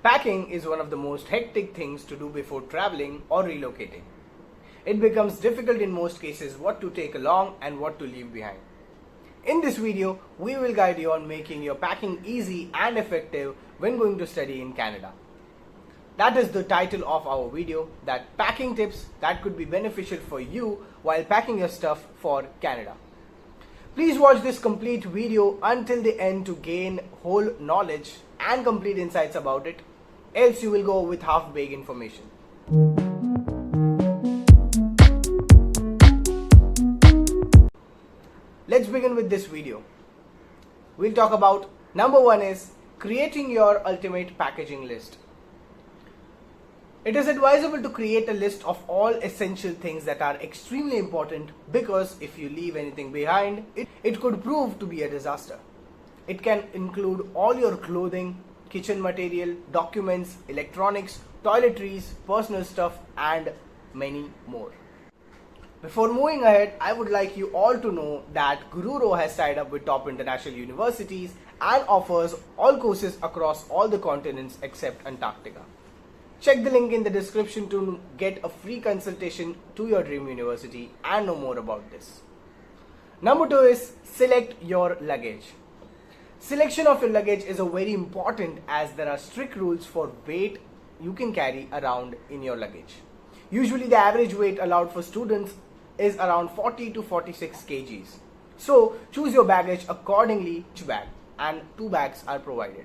Packing is one of the most hectic things to do before traveling or relocating. It becomes difficult in most cases what to take along and what to leave behind. In this video, we will guide you on making your packing easy and effective when going to study in Canada. That is the title of our video, that packing tips that could be beneficial for you while packing your stuff for Canada. Please watch this complete video until the end to gain whole knowledge and complete insights about it, else you will go with half-baked information. Let's begin with this video. We'll talk about number 1 is creating your ultimate packaging list. It is advisable to create a list of all essential things that are extremely important, because if you leave anything behind, it could prove to be a disaster. It can include all your clothing, kitchen material, documents, electronics, toiletries, personal stuff, and many more. Before moving ahead, I would like you all to know that Gururo has tied up with top international universities and offers all courses across all the continents except Antarctica. Check the link in the description to get a free consultation to your dream university and know more about this. Number 2 is select your luggage. Selection of your luggage is very important as there are strict rules for weight you can carry around in your luggage. Usually the average weight allowed for students is around 40 to 46 kgs. So choose your baggage accordingly each bag, and 2 bags are provided.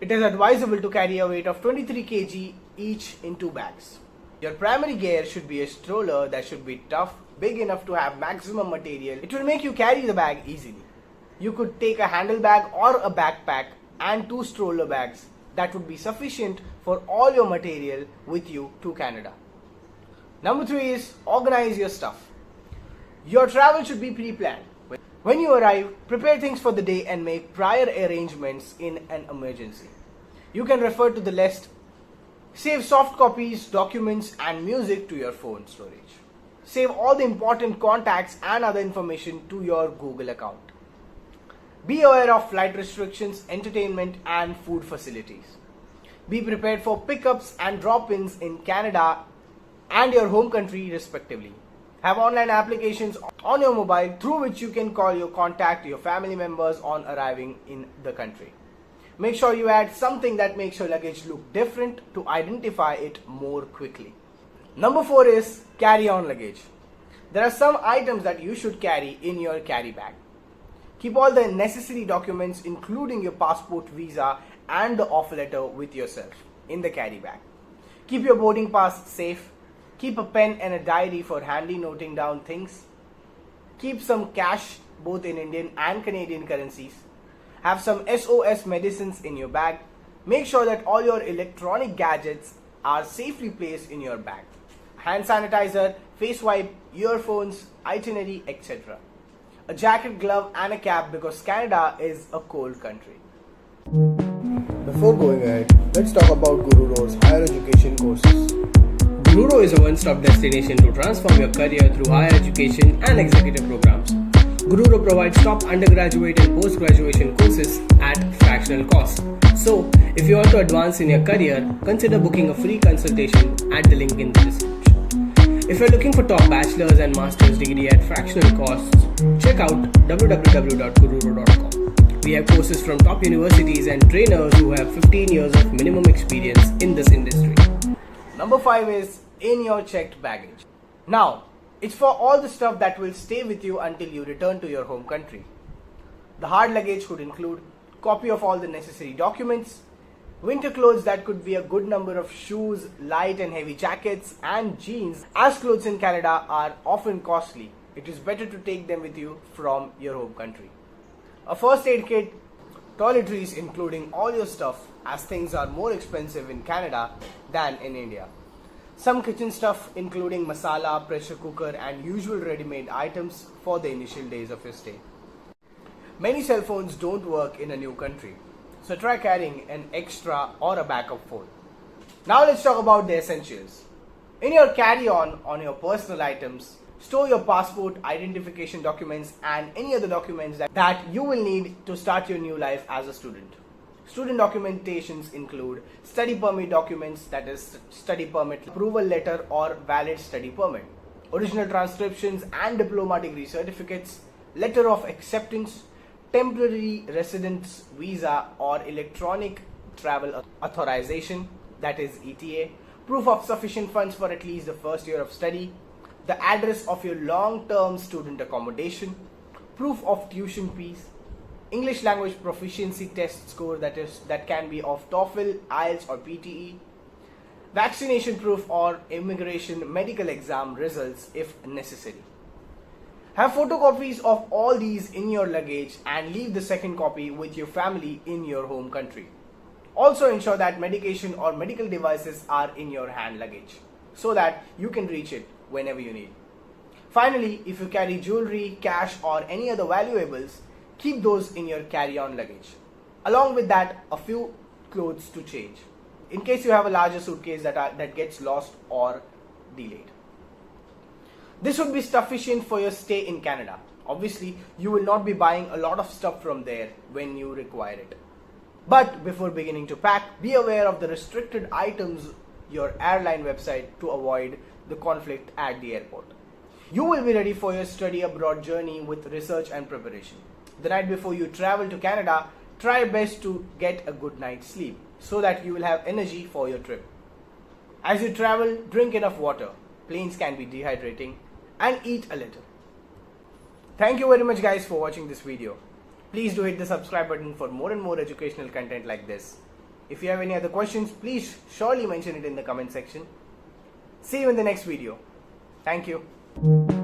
It is advisable to carry a weight of 23 kg each in 2 bags. Your primary gear should be a stroller that should be tough, big enough to have maximum material. It will make you carry the bag easily. You could take a handle bag or a backpack and 2 stroller bags. That would be sufficient for all your material with you to Canada. Number 3 is organize your stuff. Your travel should be pre-planned. When you arrive, prepare things for the day and make prior arrangements in an emergency. You can refer to the list. Save soft copies, documents, and music to your phone storage. Save all the important contacts and other information to your Google account. Be aware of flight restrictions, entertainment, and food facilities. Be prepared for pickups and drop-ins in Canada and your home country respectively. Have online applications on your mobile through which you can call your contact your family members on arriving in the country. Make sure you add something that makes your luggage look different to identify it more quickly. Number 4 is carry-on luggage. There are some items that you should carry in your carry bag. Keep all the necessary documents including your passport, visa, and the offer letter with yourself in the carry bag. Keep your boarding pass safe. Keep a pen and a diary for handy noting down things. Keep some cash both in Indian and Canadian currencies. Have some SOS medicines in your bag. Make sure that all your electronic gadgets are safely placed in your bag. Hand sanitizer, face wipe, earphones, itinerary, etc. A jacket, glove, and a cap because Canada is a cold country. Before going ahead, let's talk about Gururo's higher education courses. Gururo is a one-stop destination to transform your career through higher education and executive programs. Gururo provides top undergraduate and post-graduation courses at fractional cost. So, if you want to advance in your career, consider booking a free consultation at the link in the description. If you're looking for top bachelor's and master's degree at fractional costs, check out www.gururo.com. We have courses from top universities and trainers who have 15 years of minimum experience in this industry. Number 5 is in your checked baggage. Now, it's for all the stuff that will stay with you until you return to your home country. The hard luggage could include copy of all the necessary documents, winter clothes that could be a good number of shoes, light and heavy jackets, and jeans, as clothes in Canada are often costly. It is better to take them with you from your home country. A first aid kit, toiletries including all your stuff, as things are more expensive in Canada than in India. Some kitchen stuff including masala, pressure cooker, and usual ready-made items for the initial days of your stay. Many cell phones don't work in a new country, so try carrying an extra or a backup phone. Now let's talk about the essentials. In your carry-on on your personal items, store your passport, identification documents, and any other documents that you will need to start your new life as a student. Student documentations include study permit documents, that is study permit, approval letter or valid study permit, original transcriptions and diploma degree certificates, letter of acceptance, temporary residence visa or electronic travel authorization, that is ETA, proof of sufficient funds for at least the first year of study, the address of your long-term student accommodation, proof of tuition fees, English language proficiency test score, that can be of TOEFL, IELTS or PTE, vaccination proof or immigration medical exam results if necessary. Have photocopies of all these in your luggage and leave the second copy with your family in your home country. Also ensure that medication or medical devices are in your hand luggage so that you can reach it whenever you need. Finally, if you carry jewelry, cash or any other valuables, keep those in your carry-on luggage. Along with that, a few clothes to change in case you have a larger suitcase that gets lost or delayed. This would be sufficient for your stay in Canada. Obviously, you will not be buying a lot of stuff from there when you require it. But before beginning to pack, be aware of the restricted items your airline website to avoid the conflict at the airport. You will be ready for your study abroad journey with research and preparation. The night before you travel to Canada, try best to get a good night's sleep so that you will have energy for your trip. As you travel, drink enough water. Planes can be dehydrating, and eat a little. Thank you very much guys for watching this video. Please do hit the subscribe button for more and more educational content like this. If you have any other questions, please surely mention it in the comment section. See you in the next video. Thank you.